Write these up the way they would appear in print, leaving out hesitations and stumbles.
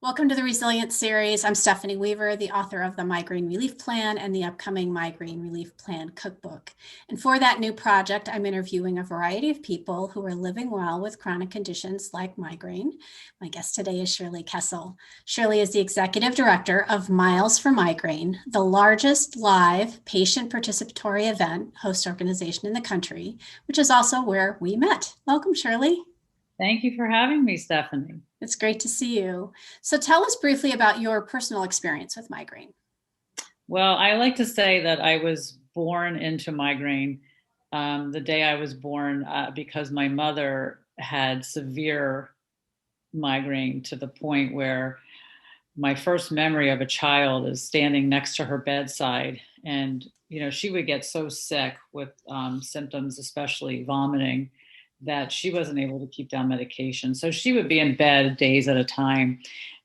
Welcome to the Resilience Series. I'm Stephanie Weaver, the author of the Migraine Relief Plan and the upcoming Migraine Relief Plan Cookbook. And for that new project, I'm interviewing a variety of people who are living well with chronic conditions like migraine. My guest today is Shirley Kessel. Shirley is the executive director of Miles for Migraine, the largest live patient participatory event host organization in the country, which is also where we met. Welcome, Shirley. Thank you for having me, Stephanie. It's great to see you. So tell us briefly about your personal experience with migraine. Well, I like to say that I was born into migraine the day I was born because my mother had severe migraine to the point where my first memory of a child is standing next to her bedside. And, she would get so sick with symptoms, especially vomiting, that she wasn't able to keep down medication. So she would be in bed days at a time.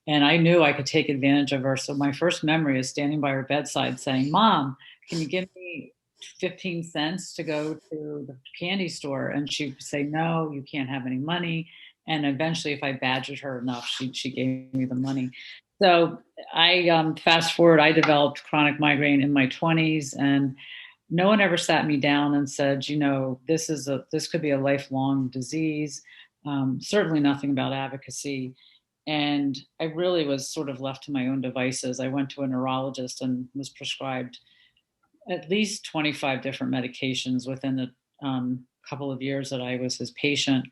And I knew I could take advantage of her. So my first memory is standing by her bedside saying, "Mom, can you give me 15 cents to go to the candy store?" And she would say, "No, you can't have any money." And eventually, if I badgered her enough, she gave me the money. So I fast forward, I developed chronic migraine in my 20s, and no one ever sat me down and said, this could be a lifelong disease. Certainly nothing about advocacy. And I really was sort of left to my own devices. I went to a neurologist and was prescribed at least 25 different medications within the couple of years that I was his patient.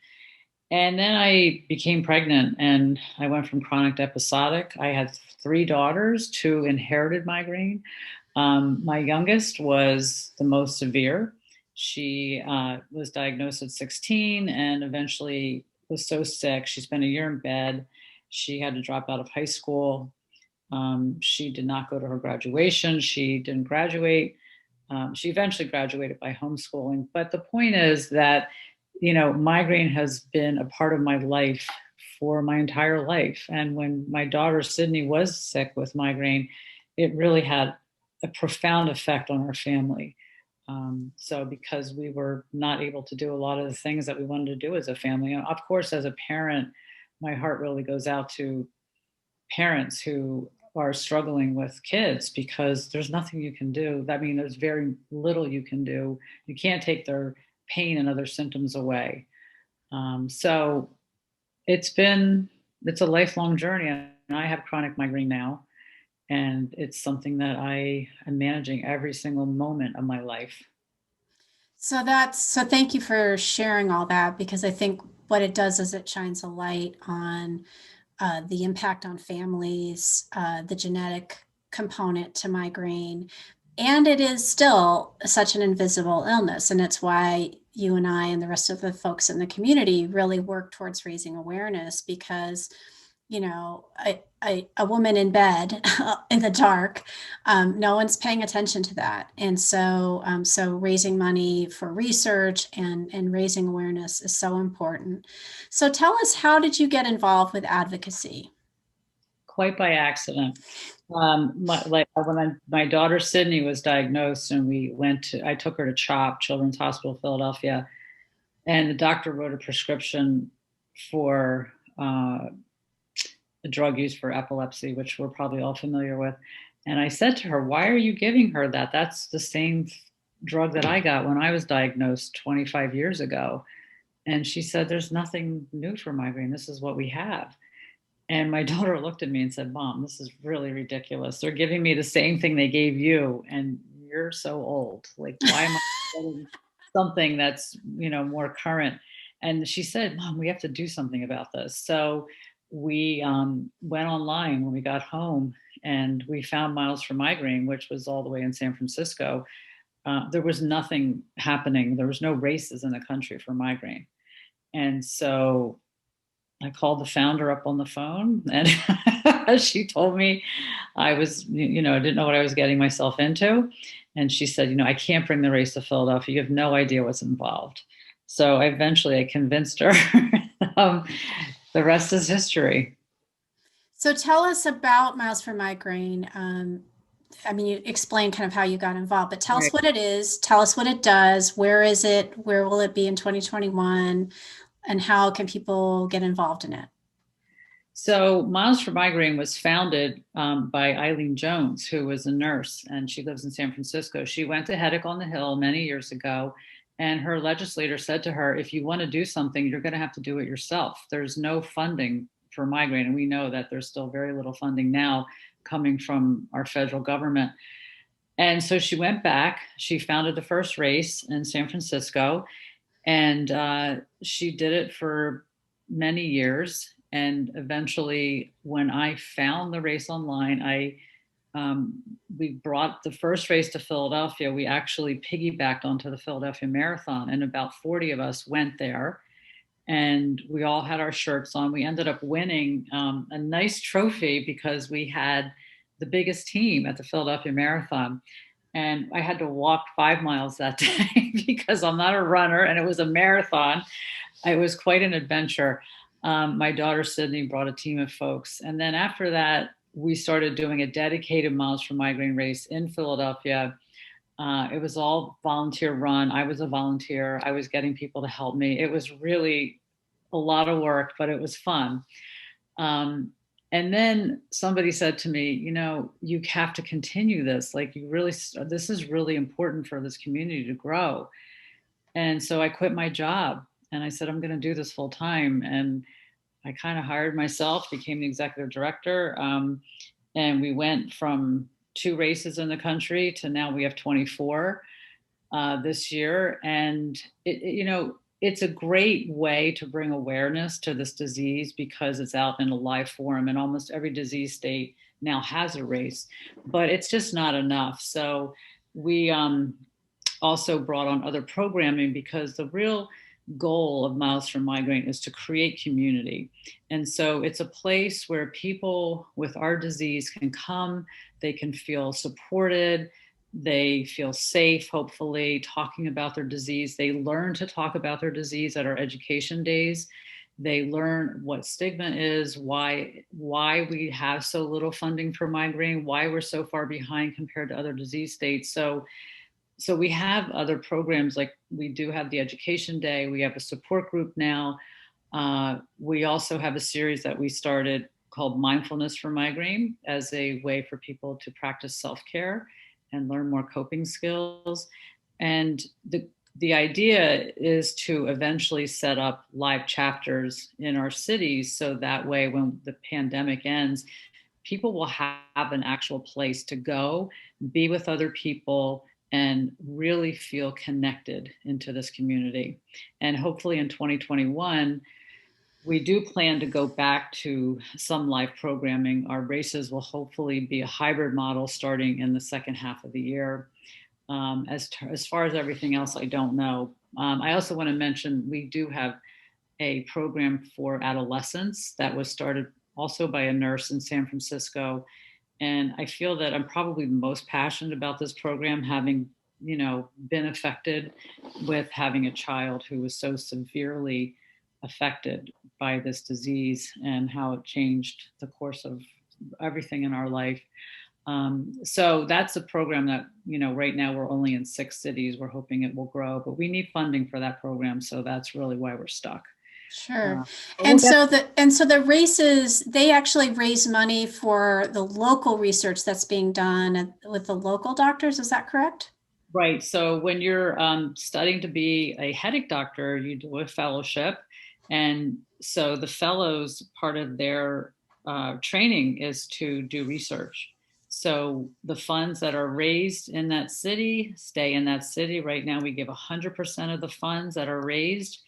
And then I became pregnant and I went from chronic to episodic. I had three daughters, two inherited migraine. My youngest was the most severe. She was diagnosed at 16 and eventually was so sick. She spent a year in bed. She had to drop out of high school. She did not go to her graduation. She didn't graduate. She eventually graduated by homeschooling. But the point is that, migraine has been a part of my life for my entire life. And when my daughter Sydney was sick with migraine, it really had a profound effect on our family. So because we were not able to do a lot of the things that we wanted to do as a family, and of course, as a parent, my heart really goes out to parents who are struggling with kids because there's nothing you can do. I mean, there's very little you can do. You can't take their pain and other symptoms away. So it's a lifelong journey, and I have chronic migraine now. And it's something that I am managing every single moment of my life. So thank you for sharing all that, because I think what it does is it shines a light on the impact on families, the genetic component to migraine, and it is still such an invisible illness. And it's why you and I and the rest of the folks in the community really work towards raising awareness, because a woman in bed in the dark, no one's paying attention to that. And so raising money for research and raising awareness is so important. So tell us, how did you get involved with advocacy? Quite by accident. My daughter Sydney was diagnosed, and I took her to CHOP, Children's Hospital Philadelphia, and the doctor wrote a prescription for a drug used for epilepsy, which we're probably all familiar with. And I said to her, "Why are you giving her that? That's the same drug that I got when I was diagnosed 25 years ago." And she said, "There's nothing new for migraine. This is what we have." And my daughter looked at me and said, "Mom, this is really ridiculous. They're giving me the same thing they gave you, and you're so old. Like, why am I getting something that's, more current?" And she said, "Mom, we have to do something about this." So we went online when we got home, and we found Miles for Migraine, which was all the way in San Francisco. There was nothing happening. There was no races in the country for migraine. And so I called the founder up on the phone, and she told me I didn't know what I was getting myself into. And she said, "I can't bring the race to Philadelphia. You have no idea what's involved." So eventually I convinced her. um, the rest is history. So tell us about Miles for Migraine. I mean, you explained kind of how you got involved, but tell us Right. what it is. Tell us what it does. Where is it? Where will it be in 2021? And how can people get involved in it? So Miles for Migraine was founded by Eileen Jones, who was a nurse, and she lives in San Francisco. She went to Headache on the Hill many years ago, and her legislator said to her, if you want to do something, you're going to have to do it yourself. There's no funding for migraine, and we know that there's still very little funding now coming from our federal government. And so she went back. She founded the first race in San Francisco, and she did it for many years. And eventually, when I found the race online, we brought the first race to Philadelphia. We actually piggybacked onto the Philadelphia Marathon, and about 40 of us went there. And we all had our shirts on. We ended up winning a nice trophy because we had the biggest team at the Philadelphia Marathon. And I had to walk 5 miles that day because I'm not a runner, and it was a marathon. It was quite an adventure. My daughter Sydney brought a team of folks, and then after that, we started doing a dedicated Miles for Migraine race in Philadelphia. It was all volunteer run. I was a volunteer. I was getting people to help me. It was really a lot of work, but it was fun. Um, and then somebody said to me, you have to continue this. Like, this is really important for this community to grow. And so I quit my job and I said, I'm going to do this full time. And I kind of hired myself, became the executive director. And we went from 2 races in the country to now we have 24 this year. And it's a great way to bring awareness to this disease because it's out in a live forum, and almost every disease state now has a race, but it's just not enough. So we also brought on other programming because the real goal of Miles for Migraine is to create community. And so it's a place where people with our disease can come, they can feel supported, they feel safe, hopefully, talking about their disease. They learn to talk about their disease at our education days. They learn what stigma is, why we have so little funding for migraine, why we're so far behind compared to other disease states. So we have other programs, like we do have the education day. We have a support group now. We also have a series that we started called Mindfulness for Migraine as a way for people to practice self-care and learn more coping skills. And the idea is to eventually set up live chapters in our cities so that way when the pandemic ends, people will have an actual place to go, be with other people, and really feel connected into this community. And hopefully in 2021, we do plan to go back to some live programming. Our races will hopefully be a hybrid model starting in the second half of the year. As far as everything else, I don't know. I also want to mention we do have a program for adolescents that was started also by a nurse in San Francisco. And I feel that I'm probably the most passionate about this program, having, been affected with having a child who was so severely affected by this disease and how it changed the course of everything in our life. So that's a program that, right now we're only in 6 cities. We're hoping it will grow, but we need funding for that program. So that's really why we're stuck. Sure. But we'll And get so the races, they actually raise money for the local research that's being done with the local doctors. Is that correct? right. So when you're studying to be a headache doctor, you do a fellowship. And so the fellows, part of their training is to do research. So the funds that are raised in that city stay in that city. Right now, we give 100% of the funds that are raised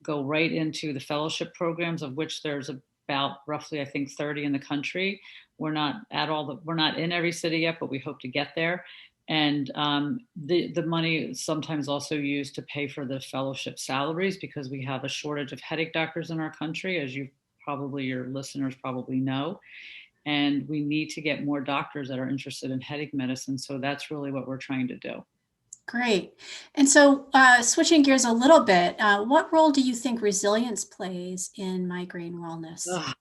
go right into the fellowship programs, of which there's about roughly, I think, 30 in the country. We're not in every city yet, but we hope to get there. And the money is sometimes also used to pay for the fellowship salaries because we have a shortage of headache doctors in our country, as your listeners probably know. And we need to get more doctors that are interested in headache medicine. So that's really what we're trying to do. Great. And so switching gears a little bit, what role do you think resilience plays in migraine wellness? Ugh.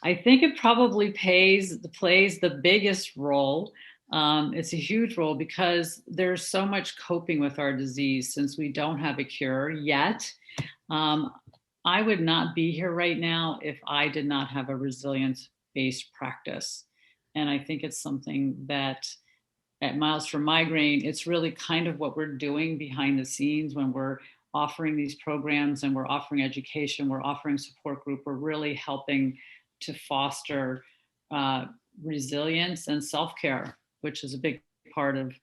I think it probably plays the biggest role. It's a huge role because there's so much coping with our disease since we don't have a cure yet. Um, I would not be here right now if I did not have a resilience based practice. And I think it's something that at Miles for Migraine, it's really kind of what we're doing behind the scenes when we're offering these programs and we're offering education, we're offering support group, we're really helping to foster uh, resilience and self care, which is a big part of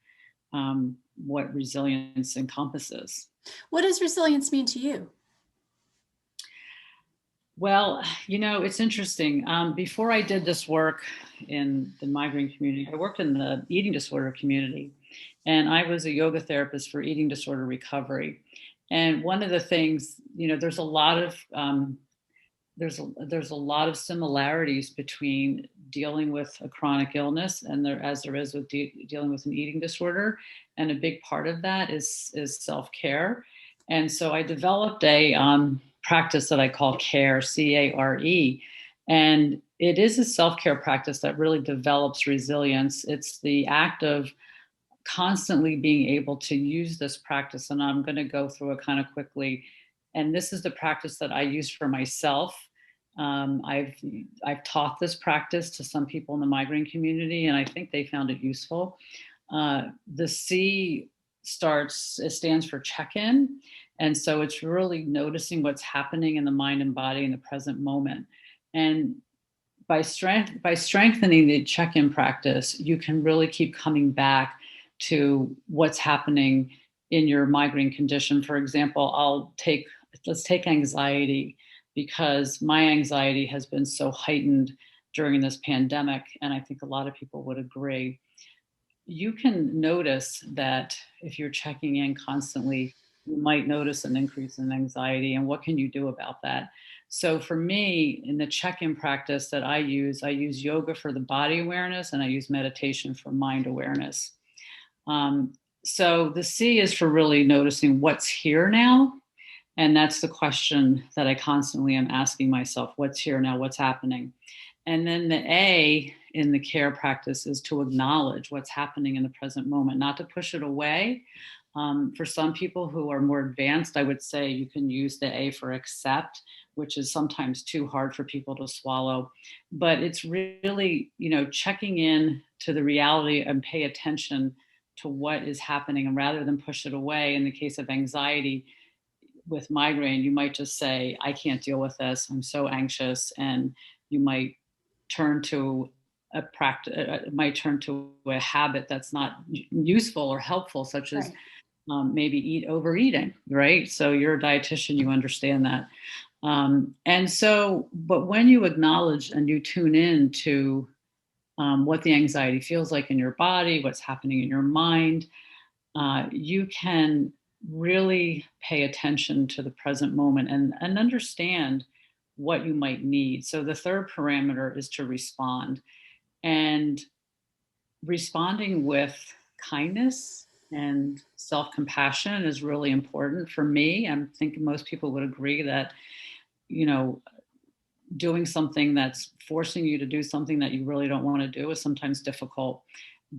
what resilience encompasses. What does resilience mean to you? Well, it's interesting. Before I did this work in the migraine community, I worked in the eating disorder community, and I was a yoga therapist for eating disorder recovery. And one of the things, there's a lot of there's a lot of similarities between dealing with a chronic illness and there is with dealing with an eating disorder, and a big part of that is self care. And so I developed a practice that I call CARE, CARE, and it is a self care practice that really develops resilience. It's the act of constantly being able to use this practice, and I'm going to go through it kind of quickly. And this is the practice that I use for myself. I've taught this practice to some people in the migraine community, and I think they found it useful. The C it stands for check-in, and so it's really noticing what's happening in the mind and body in the present moment. And by strengthening the check-in practice, you can really keep coming back to what's happening in your migraine condition. For example, let's take anxiety, because my anxiety has been so heightened during this pandemic, and I think a lot of people would agree. You can notice that if you're checking in constantly, you might notice an increase in anxiety. And what can you do about that? So for me, in the check-in practice that I use yoga for the body awareness, and I use meditation for mind awareness. So the C is for really noticing what's here now. And that's the question that I constantly am asking myself: what's here now? What's happening? And then the A in the care practice is to acknowledge what's happening in the present moment, not to push it away. For some people who are more advanced, I would say you can use the A for accept, which is sometimes too hard for people to swallow. But it's really, checking in to the reality and pay attention to what is happening, and rather than push it away. In the case of anxiety, with migraine, you might just say, I can't deal with this, I'm so anxious. And you might turn to a habit that's not useful or helpful, such as Right. maybe overeating, right? So you're a dietitian, you understand that. And so, but when you acknowledge and you tune in to what the anxiety feels like in your body, what's happening in your mind, you can really pay attention to the present moment and understand what you might need. So the third parameter is to respond, and responding with kindness and self-compassion is really important for me. I'm thinking most people would agree that, you know, doing something that's forcing you to do something that you really don't want to do is sometimes difficult.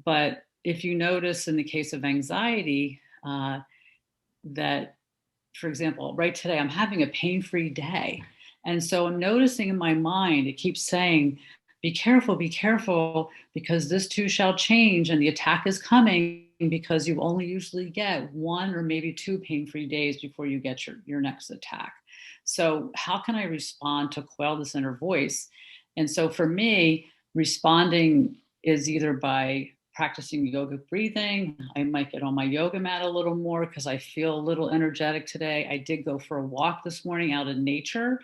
But if you notice in the case of anxiety, that, for example, right today, I'm having a pain free day. And so I'm noticing in my mind, it keeps saying, be careful, because this too shall change. And the attack is coming, because you only usually get one or maybe two pain free days before you get your next attack. So, how can I respond to quell this inner voice? And so, for me, responding is either by practicing yoga breathing. I might get on my yoga mat a little more because I feel a little energetic today. I did go for a walk this morning out in nature,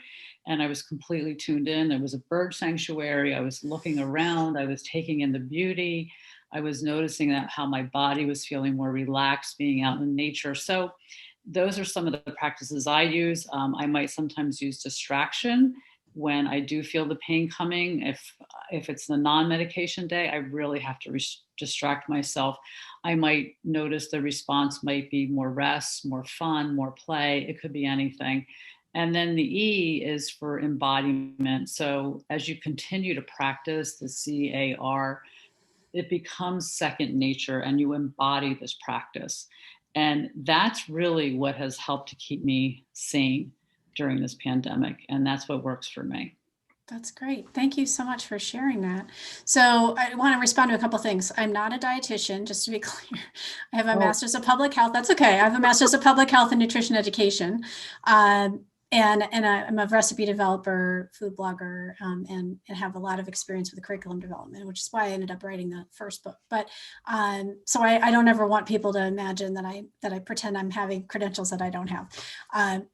and I was completely tuned in. There was a bird sanctuary. I was looking around. I was taking in the beauty. I was noticing that how my body was feeling more relaxed being out in nature. So those are some of the practices I use. I might sometimes use distraction when I do feel the pain coming. If it's the non-medication day, I really have to distract myself. I might notice the response might be more rest, more fun, more play. It could be anything. And then the E is for embodiment. So as you continue to practice the CAR, it becomes second nature and you embody this practice. And that's really what has helped to keep me sane during this pandemic. And that's what works for me. That's great. Thank you so much for sharing that. So I want to respond to a couple things. I'm not a dietitian, just to be clear. I have a Oh, master's of public health. That's okay. I have a master's of public health and nutrition education. And I'm a recipe developer, food blogger, and have a lot of experience with curriculum development, which is why I ended up writing the first book. But so I don't ever want people to imagine that I pretend I'm having credentials that I don't have.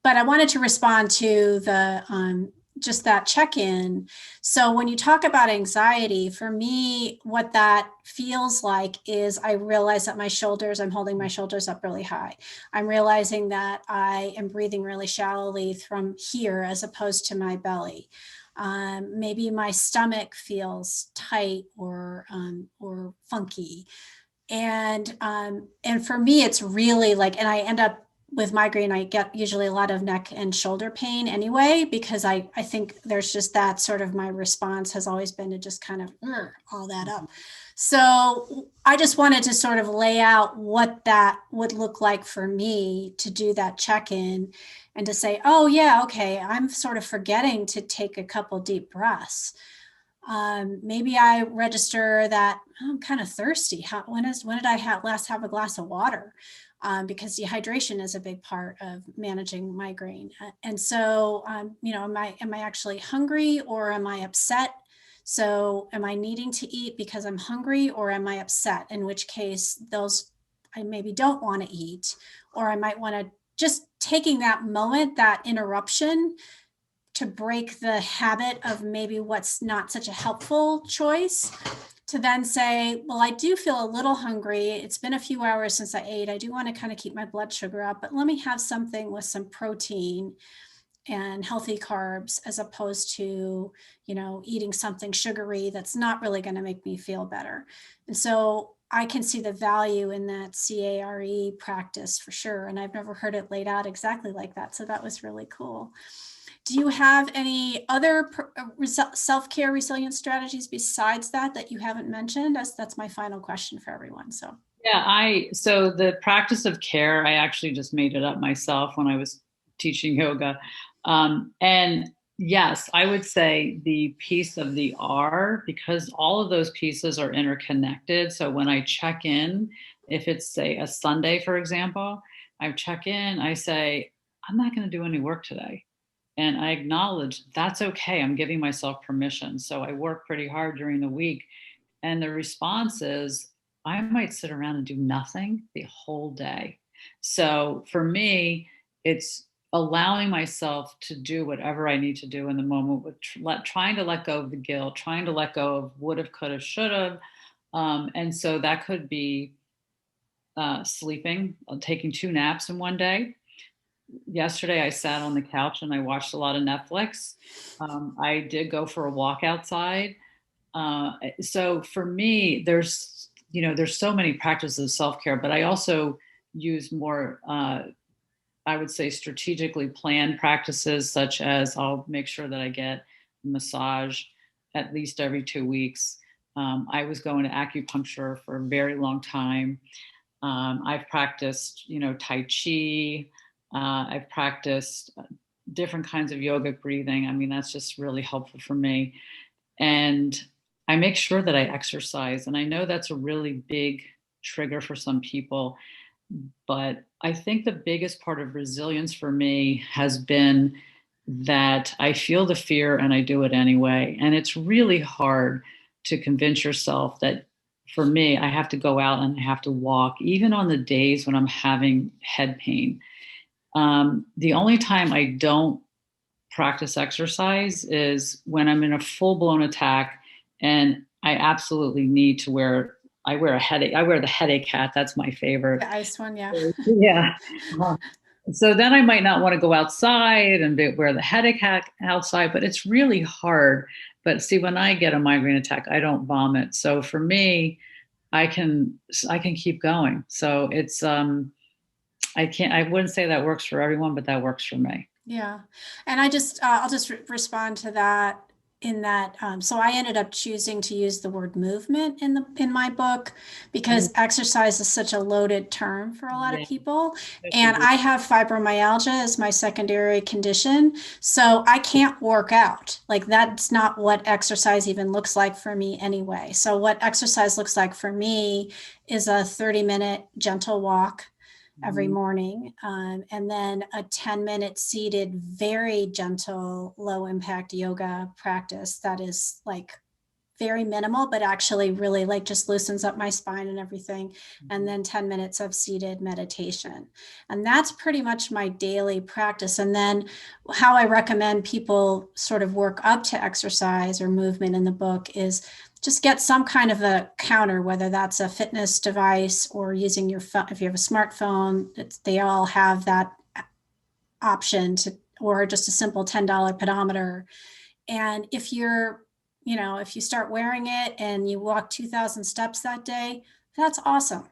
But I wanted to respond to the just that check-in. So when you talk about anxiety, for me, what that feels like is I realize that I'm holding my shoulders up really high. I'm realizing that I am breathing really shallowly from here as opposed to my belly. Maybe my stomach feels tight or funky. And for me, it's really like, and I end up with migraine, I get usually a lot of neck and shoulder pain anyway, because I think there's just that sort of my response has always been to just kind of all that up. So I just wanted to sort of lay out what that would look like for me to do that check-in and to say, oh yeah, okay, I'm sort of forgetting to take a couple deep breaths. Maybe I register that I'm kind of thirsty. When did I last have a glass of water? Because dehydration is a big part of managing migraine. And so, am I actually hungry or am I upset? So am I needing to eat because I'm hungry or am I upset? In which case I maybe don't want to eat, or I might want to just taking that moment, that interruption to break the habit of maybe what's not such a helpful choice, to then say, well, I do feel a little hungry. It's been a few hours since I ate. I do want to kind of keep my blood sugar up, but let me have something with some protein and healthy carbs as opposed to, eating something sugary that's not really going to make me feel better. And so I can see the value in that CARE practice for sure. And I've never heard it laid out exactly like that. So that was really cool. Do you have any other self-care resilience strategies besides that you haven't mentioned? That's my final question for everyone. So so the practice of care, I actually just made it up myself when I was teaching yoga. And yes, I would say the piece of the R, because all of those pieces are interconnected. So when I check in, if it's say a Sunday, for example, I check in, I say, I'm not going to do any work today. And I acknowledge that's okay. I'm giving myself permission. So I work pretty hard during the week. And the response is, I might sit around and do nothing the whole day. So for me, it's allowing myself to do whatever I need to do in the moment, with trying to let go of the guilt, trying to let go of would have, could have, should have. And so that could be sleeping, taking 2 naps in one day. Yesterday I sat on the couch and I watched a lot of Netflix. I did go for a walk outside. So for me, there's so many practices of self-care, but I also use more, I would say, strategically planned practices, such as I'll make sure that I get a massage at least every 2 weeks. I was going to acupuncture for a very long time. I've practiced, Tai Chi. I've practiced different kinds of yogic breathing. I mean, that's just really helpful for me. And I make sure that I exercise. And I know that's a really big trigger for some people. But I think the biggest part of resilience for me has been that I feel the fear and I do it anyway. And it's really hard to convince yourself that, for me, I have to go out and I have to walk, even on the days when I'm having head pain. The only time I don't practice exercise is when I'm in a full blown attack and I absolutely need to I wear a headache. I wear the headache hat. That's my favorite. the ice one, yeah. Yeah. So then I might not want to go outside and wear the headache hat outside, but it's really hard. But see, when I get a migraine attack, I don't vomit. So for me, I can keep going. So it's I wouldn't say that works for everyone, but that works for me. Yeah. And I'll just respond to that. in that, so I ended up choosing to use the word movement in my book because Mm, exercise is such a loaded term for a lot of yeah, people. especially And I have fibromyalgia as my secondary condition, so I can't work out. Like that's not what exercise even looks like for me anyway. So what exercise looks like for me is a 30-minute gentle walk every Mhm. morning. And then a 10-minute seated, very gentle, low impact yoga practice that is like very minimal, but actually really like just loosens up my spine and everything. And Mhm. then 10 minutes of seated meditation. And that's pretty much my daily practice. And then how I recommend people sort of work up to exercise or movement in the book is just get some kind of a counter, whether that's a fitness device or using your phone. If you have a smartphone, they all have that option to, or just a simple $10 pedometer. And if you start wearing it and you walk 2,000 steps that day, that's awesome.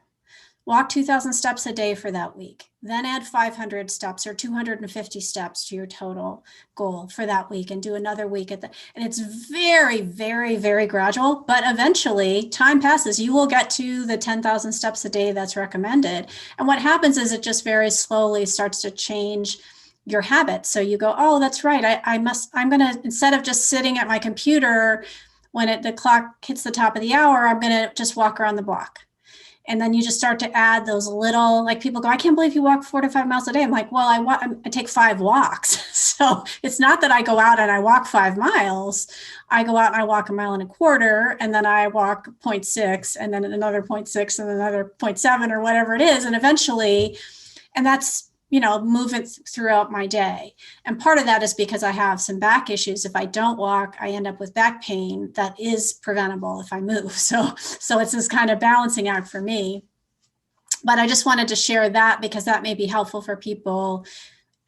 Walk 2,000 steps a day for that week. Then add 500 steps or 250 steps to your total goal for that week and do another week and it's very, very, very gradual, but eventually time passes. You will get to the 10,000 steps a day that's recommended. And what happens is it just very slowly starts to change your habits. So you go, oh, that's right. I'm going to, instead of just sitting at my computer when the clock hits the top of the hour, I'm going to just walk around the block. And then you just start to add those little, like people go, I can't believe you walk 4 to 5 miles a day. I'm like, well, I take 5 walks. So it's not that I go out and I walk 5 miles. I go out and I walk a mile and a quarter, and then I walk zero point 0.6, and then another zero point 0.6, and another zero point 0.7 or whatever it is. And eventually, and that's, move it throughout my day. And part of that is because I have some back issues. If I don't walk, I end up with back pain that is preventable if I move. So it's this kind of balancing act for me. But I just wanted to share that because that may be helpful for people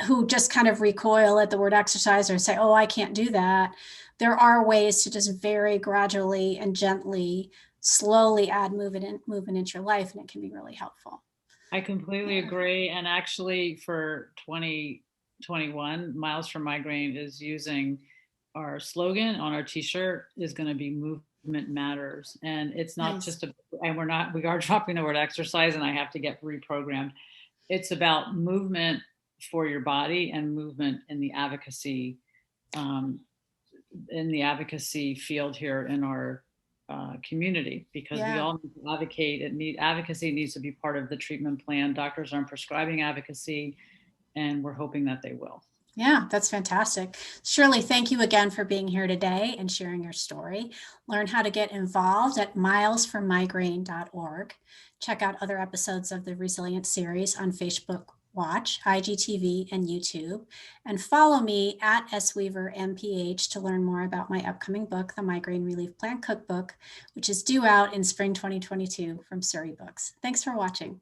who just kind of recoil at the word exercise or say, oh, I can't do that. There are ways to just very gradually and gently, slowly add movement into your life, and it can be really helpful. I completely Yeah. agree. And actually, for 2021, Miles for Migraine is using our slogan on our t-shirt is going to be movement matters. And it's not Nice. just and we are dropping the word exercise, and I have to get reprogrammed. It's about movement for your body and movement um, in the advocacy field here in our community, because we Yeah. all need to advocate. Advocacy needs to be part of the treatment plan. Doctors aren't prescribing advocacy, and we're hoping that they will. Yeah, that's fantastic. Shirley, thank you again for being here today and sharing your story. Learn how to get involved at milesformigraine.org. Check out other episodes of the Resilient series on Facebook Watch, IGTV, and YouTube. And follow me at SWeaverMPH to learn more about my upcoming book, The Migraine Relief Plan Cookbook, which is due out in spring 2022 from Surrey Books. Thanks for watching.